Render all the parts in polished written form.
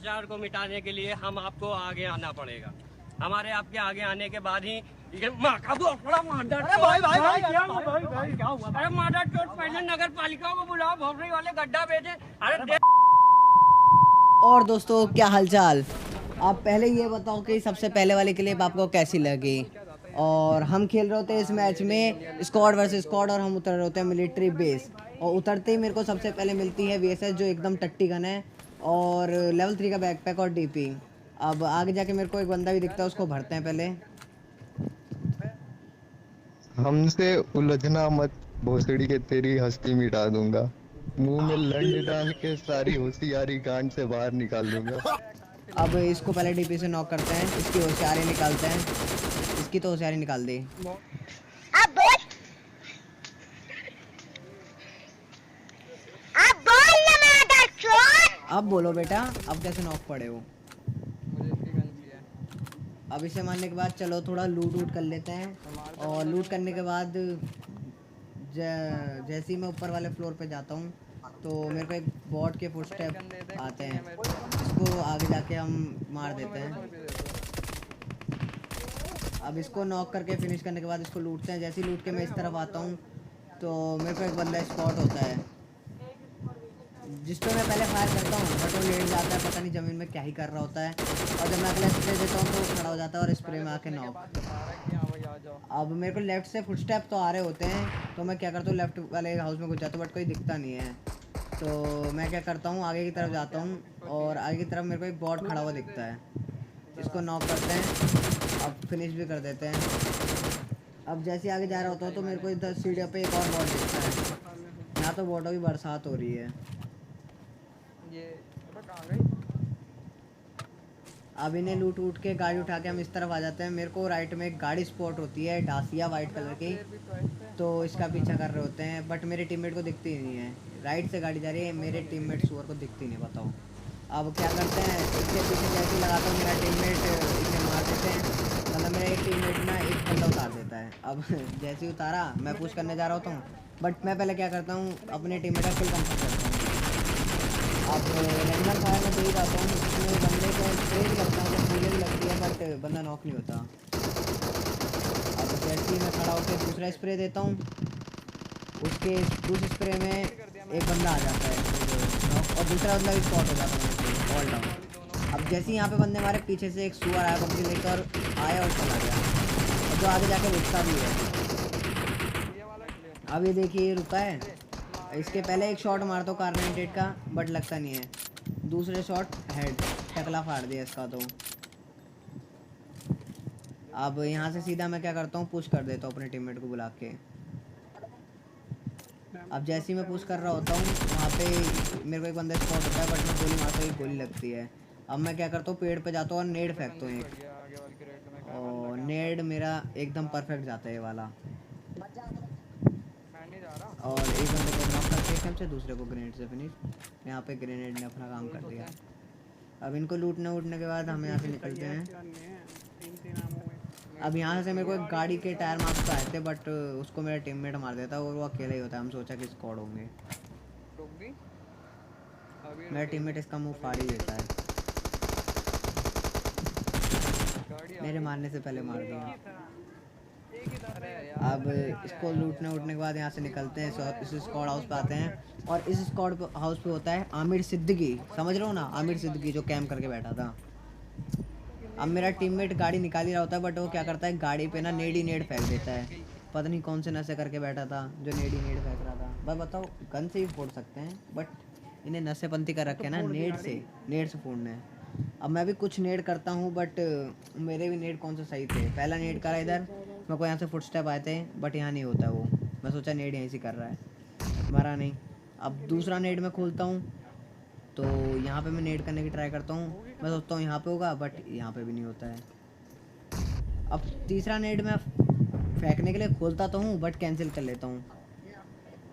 भ्रष्टाचार को मिटाने के लिए हम आपको आगे आना पड़ेगा। हमारे आपके आगे आने के बाद ही ये माँ का बड़ा मादर अरे मादर चोट पहले नगर पालिका को बुलाओ, भोसड़ी वाले गड्ढा भेजे। अरे और दोस्तों क्या हालचाल, आप पहले ये बताओ कि सबसे पहले वाली क्लिप आपको कैसी लगी। और हम खेल रहे होते हैं इस मैच में स्क्वाड वर्सेस स्क्वाड और हम उतर रहे होते हैं मिलिट्री बेस। और उतरते ही मेरे को सबसे पहले मिलती है वीएसएस जो एकदम टट्टी गन है और लेवल 3 का बैकपैक और डीपी। अब आगे जाके मेरे को एक बंदा भी दिखता है, उसको भरते हैं पहले। हमसे उलझना मत भोसड़ी के, तेरी हस्ती मिटा दूंगा। मुंह में लंड डाल के सारी होशियारी गांड से बाहर निकाल दूंगा। अब इसको पहले डीपी से नॉक करते हैं, इसकी होशियारी निकालते हैं। इसकी तो होशियारी निकाल दी। अब बोलो बेटा, अब कैसे नॉक पड़े हो। अब इसे मारने के बाद चलो थोड़ा लूट वूट कर लेते हैं। और लूट करने के बाद जैसे ही मैं ऊपर वाले फ्लोर पे जाता हूँ तो मेरे को एक बॉट के फुटस्टेप आते हैं, इसको आगे जाके हम मार देते हैं। अब इसको नॉक करके फिनिश करने के बाद इसको लूटते हैं। जैसे ही लूट के मैं इस तरफ आता हूँ तो मेरे को एक बंदा स्पॉट होता है जिस पे मैं पहले फायर करता हूँ, बट वो लेट जाता है, पता नहीं ज़मीन में क्या ही कर रहा होता है। और जब मैं अगला स्प्रे देता हूँ तो वो खड़ा हो जाता है और स्प्रे में आके नॉक। अब मेरे को लेफ्ट से फुटस्टेप तो आ रहे होते हैं तो मैं क्या करता हूँ, लेफ्ट वाले हाउस में घुस जाता हूँ, बट कोई दिखता नहीं है। तो मैं क्या करता हूँ, आगे की तरफ जाता हूँ और आगे की तरफ मेरे को एक बॉट खड़ा हुआ दिखता है, इसको नॉक करते हैं। अब फिनिश भी कर देते हैं। अब जैसे आगे जा रहा होता हूँ तो मेरे को इधर सीढ़ियों पे एक और बॉट दिखता है। यहाँ तो बॉटों की बरसात हो रही है। अब इन्हें लूट वूट के गाड़ी उठा के हम इस तरफ आ जाते हैं। मेरे को राइट में एक गाड़ी स्पॉट होती है डासिया वाइट कलर की, तो इसका पीछा कर रहे होते हैं, बट मेरे टीममेट को दिखती नहीं है। राइट से गाड़ी जा रही है, मेरे टीममेट सुअर को दिखती नहीं, बताओ। अब क्या करते हैं, इसके पीछे जैसे लगाता हूँ मेरा टीममेट इसे मार देते हैं। मतलब मेरा एक टीममेट ना एक बंदा उतार देता है। अब जैसे ही उतारा मैं पुश करने जा रहा होता हूँ, बट मैं पहले क्या करता हूँ, अपने टीममेट का किल कंप्लीट करता हूँ। अब रेगुलर फायर में दे ही जाता हूँ, इसमें बंदे को स्प्रे भी लगता है, जब गोली भी लगती है, बट बंदा नॉक नहीं होता। अब जैसे ही मैं खड़ा होकर दूसरा स्प्रे देता हूँ, उसके दूसरे स्प्रे में एक बंदा आ जाता है और दूसरा बंदा भी स्पॉट हो जाता है ऑल डाउन। अब जैसे ही यहाँ पे बंदे हमारे पीछे से एक सुअर आया, पबजी लेकर आया और चला गया, और जो आगे जाके रुकता भी है। अब ये देखिए ये रुका है। इसके पहले एक शॉट मारता हूँ कार 98 का, बट लगता नहीं है। दूसरे शॉट हेड टकला फाड़ दिया इसका। तो अब यहाँ से सीधा मैं क्या करता हूँ, पुश कर देता हूँ अपने टीममेट को बुला के। अब जैसे ही मैं पुश कर रहा होता हूँ वहाँ पे मेरे को एक बंदा स्पॉट होता है, बट मैं गोली मारता हूँ, गोली लगती है। अब मैं क्या करता हूँ, पेड़ पे जाता हूँ और नेड फेंकता हूँ एक, और नेड मेरा एकदम परफेक्ट जाता है ये वाला। और एक बंदे को नॉक करके एकदम से, दूसरे को ग्रेनेड से फिनिश। यहाँ पे ग्रेनेड ने अपना काम कर दिया। अब इनको लूटने उठने के बाद हम यहाँ से निकलते हैं। अब यहाँ से मेरे को एक गाड़ी के टायर मार्क्स आए थे, बट उसको मेरा टीममेट मार देता है और वो अकेला ही होता है। हम सोचा कि स्क्वाड होंगे, मेरा टीममेट इसका मुंह फाड़ ही देता है, मेरे मारने से पहले मार दिया। अब इसको लूटने उठने के बाद यहाँ से निकलते हैं, इस स्क्वाड हाउस पे आते हैं। और इस स्क्वाड हाउस पे होता है आमिर सिद्दीकी, समझ रहे हो ना, आमिर सिद्दीकी जो कैंप करके बैठा था। अब मेरा टीममेट गाड़ी निकाल ही रहा होता है, बट वो क्या करता है, गाड़ी पे ना नेड ही नेड फेंक देता है। पता नहीं कौन से नशे करके बैठा था जो नेड ही नेड फेंक रहा था। बस बताओ, गन से ही फोड़ सकते हैं, बट इन्हें नशेपंती कर रखे हैं ना, नेड से फोड़ने हैं। अब मैं भी कुछ नेड करता हूँ, बट मेरे भी नेड कौन से सही थे। पहला नेड करा इधर, मेरे को यहाँ से फुटस्टेप आए थे, बट यहाँ नहीं होता वो। मैं सोचा नेड यहीं से कर रहा है, मरा नहीं। अब दूसरा नेड मैं खोलता हूँ तो यहाँ पे मैं नेड करने की ट्राई करता हूँ। मैं सोचता हूँ यहाँ पे होगा, बट यहाँ पे भी नहीं होता है। अब तीसरा नेड मैं फेंकने के लिए खोलता तो हूँ, बट कैंसिल कर लेता हूँ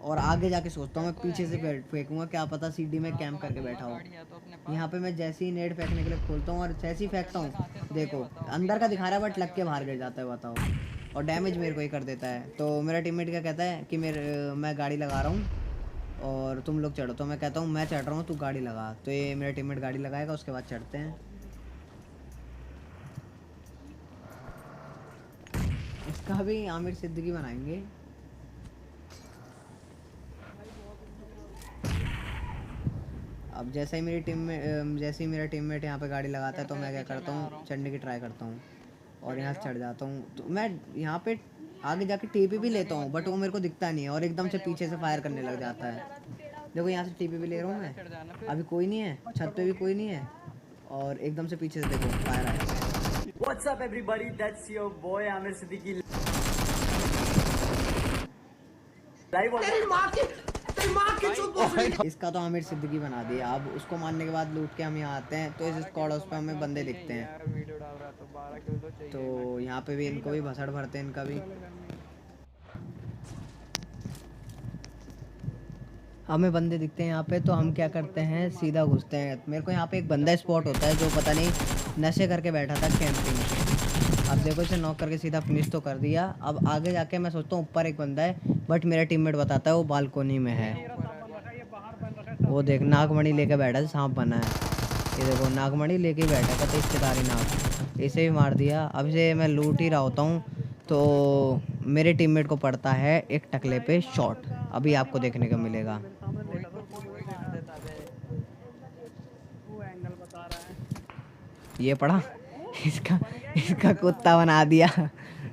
और आगे जाके सोचता हूँ मैं पीछे से फेंकूँगा, क्या पता सीडी में कैंप करके बैठा हो। यहाँ पे मैं जैसे ही नेट फेंकने के लिए खोलता हूँ और जैसे ही फेंकता हूँ, देखो अंदर का दिखा रहा है, बट लग के बाहर गिर जाता है, बताओ। और डैमेज मेरे को ही कर देता है। तो मेरा टीममेट क्या कहता है कि मैं गाड़ी लगा रहा हूँ और तुम लोग चढ़ो। तो मैं कहता हूँ मैं चढ़ रहा हूँ, तू गाड़ी लगा। तो ये मेरा टीममेट गाड़ी लगाएगा, उसके बाद चढ़ते हैं। इसका भी आमिर सिद्दीकी बनाएंगे। अब जैसे ही मेरा टीममेट यहाँ पे गाड़ी लगाता है तो मैं क्या करता हूँ, चढ़ने की ट्राई करता हूँ और यहाँ से चढ़ जाता हूँ। तो मैं यहाँ पे आगे जाके टीपी भी लेता हूँ, बट वो मेरे को दिखता नहीं है और एकदम से पीछे से फायर करने लग जाता है। देखो यहाँ से टीपी भी ले रहा हूँ मैं, अभी कोई नहीं है, छत पे भी कोई नहीं है और एकदम से पीछे से देखो फायर आया। What's up everybody, that's your boy Amir Siddiqui live on इसका तो आमिर सिद्दीकी बना दिया। अब उसको मारने के बाद लूट के हम यहाँ आते हैं तो इस स्क्वाड हाउस पे हमें बंदे दिखते हैं। तो यहाँ पे भी इनको भी भसड़ भरते हैं, इनका भी। हमें बंदे दिखते हैं यहाँ पे तो हम क्या करते हैं, सीधा घुसते हैं। मेरे को यहाँ पे एक बंदा स्पॉट होता है जो पता नहीं नशे करके बैठा था कैंपिंग। अब देखो इसे नॉक करके सीधा फिनिश तो कर दिया। अब आगे जाके मैं सोचता हूँ ऊपर एक बंदा है, बट मेरा टीममेट बताता है वो बालकोनी में है। वो देख नागमणि लेके बैठा है, सांप बना है। ये देखो नागमणि लेके बैठा था, रिश्तेदारी नाग। इसे भी मार दिया। अब इसे मैं लूट ही रहा होता हूँ तो मेरे टीममेट को पड़ता है एक टकले पे शॉट। अभी आपको देखने को मिलेगा। ये पड़ा, इसका कुत्ता बना दिया।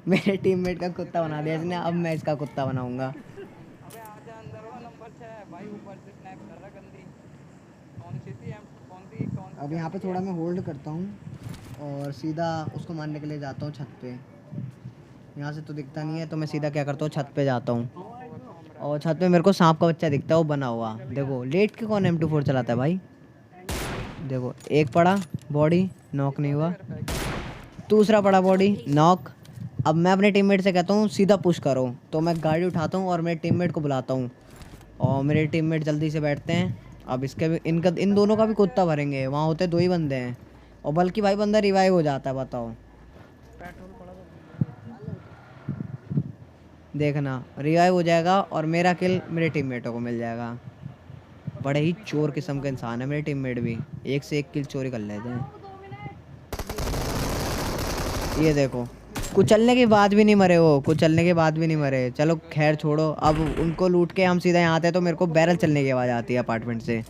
मेरे टीममेट का कुत्ता बना दिया इसने। अब मैं इसका कुत्ता बनाऊंगा। अब यहाँ पे थोड़ा मैं होल्ड करता हूँ और सीधा उसको मारने के लिए जाता हूँ छत पे। यहाँ से तो दिखता नहीं है तो मैं सीधा क्या करता हूँ, छत पे जाता हूँ और छत पे मेरे को सांप का बच्चा दिखता है, वो बना हुआ। देखो लेट के कौन M24 चलाता है भाई। देखो एक पड़ा बॉडी, नॉक नहीं हुआ। दूसरा पड़ा बॉडी, नॉक। अब मैं अपने टीममेट से कहता हूँ सीधा पुश करो। तो मैं गाड़ी उठाता हूँ और मेरे टीममेट को बुलाता हूँ और मेरे टीममेट जल्दी से बैठते हैं। अब इसके भी इन दोनों का भी कुत्ता भरेंगे। वहाँ होते 2 ही बंदे हैं और बल्कि भाई बंदा रिवाइव हो जाता है। बताओ, देखना रिवाइव हो जाएगा और मेरा किल मेरे टीममेटों को मिल जाएगा। बड़े ही चोर किस्म के इंसान है मेरे टीममेट भी, एक से एक किल चोरी कर लेते हैं। ये देखो कुचलने के बाद भी नहीं मरे, वो कुचलने के बाद भी नहीं मरे। चलो खैर छोड़ो। अब उनको लूट के हम सीधा यहाँ आते हैं तो मेरे को बैरल चलने की आवाज़ आती है अपार्टमेंट से।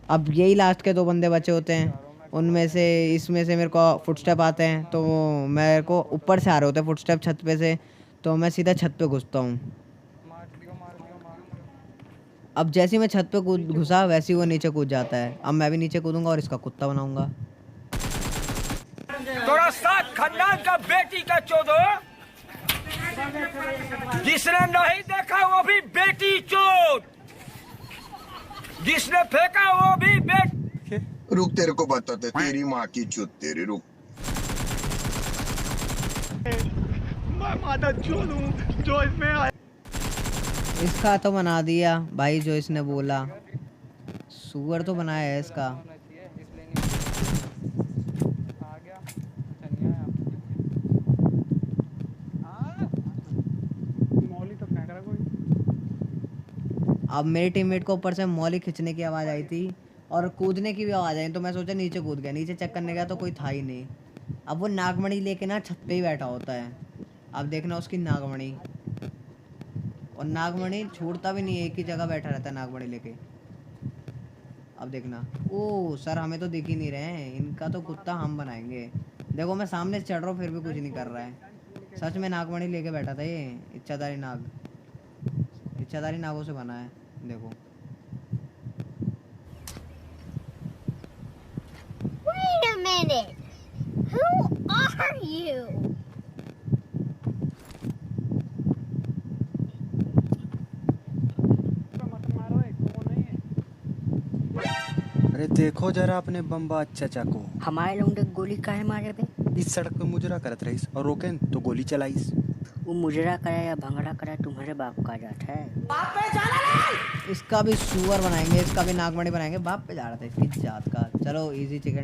अब यही लास्ट के 2 बंदे बचे होते हैं। उनमें से इसमें से मेरे को फुटस्टेप आते हैं तो मेरे को ऊपर से आ रहे होते हैं फुटस्टेप छत पे से। तो मैं सीधा छत पे घुसता हूँ। अब जैसे ही मैं छत पे घुसा वैसे ही वो नीचे कूद जाता है। अब मैं भी नीचे कूदूंगा और इसका कुत्ता बनाऊंगा। तोरा साथ खानदान का बेटी का चोदो, जिसने नहीं देखा वो भी बेटी चोद, जिसने फेंका वो भी बेटी। रुक तेरे को बताते, तेरी माँ की चुत तेरी, रुक। मैं माता चोद हूँ जो इसमें आया। इसका तो बना दिया भाई जो इसने बोला। सुअर तो बनाया है इसका। अब मेरे टीममेट को ऊपर से मौली खींचने की आवाज़ आई थी और कूदने की भी आवाज़ आई तो मैं सोचा नीचे कूद गया। नीचे चेक करने गया तो कोई था ही नहीं। अब वो नागमणि लेके ना छत पे ही बैठा होता है। अब देखना उसकी नागमणि, और नागमणि छोड़ता भी नहीं है, एक ही जगह बैठा रहता है नागमणि लेके। अब देखना, ओ सर हमें तो दिख ही नहीं रहे हैं, इनका तो कुत्ता हम बनाएंगे। देखो मैं सामने चढ़ रहा हूँ फिर भी कुछ नहीं कर रहा है। सच में नागमणि लेके बैठा था ये, इच्छाधारी नाग, इच्छाधारी नागों से बना है। देखो Wait a minute. Who are you? अरे देखो जरा अपने बम्बाज चचा को। हमारे लोग गोली काहे मारे बे? इस सड़क पे मुजरा करत रहीस और रोकेन तो गोली चलाईस। वो मुजरा करा या भंगड़ा करा तुम्हारे बाप का जात है। इसका भी सुअर बनाएंगे, इसका भी नागमणि बनाएंगे। बाप पे जा रहा था इसकी जात का। चलो इजी चिकन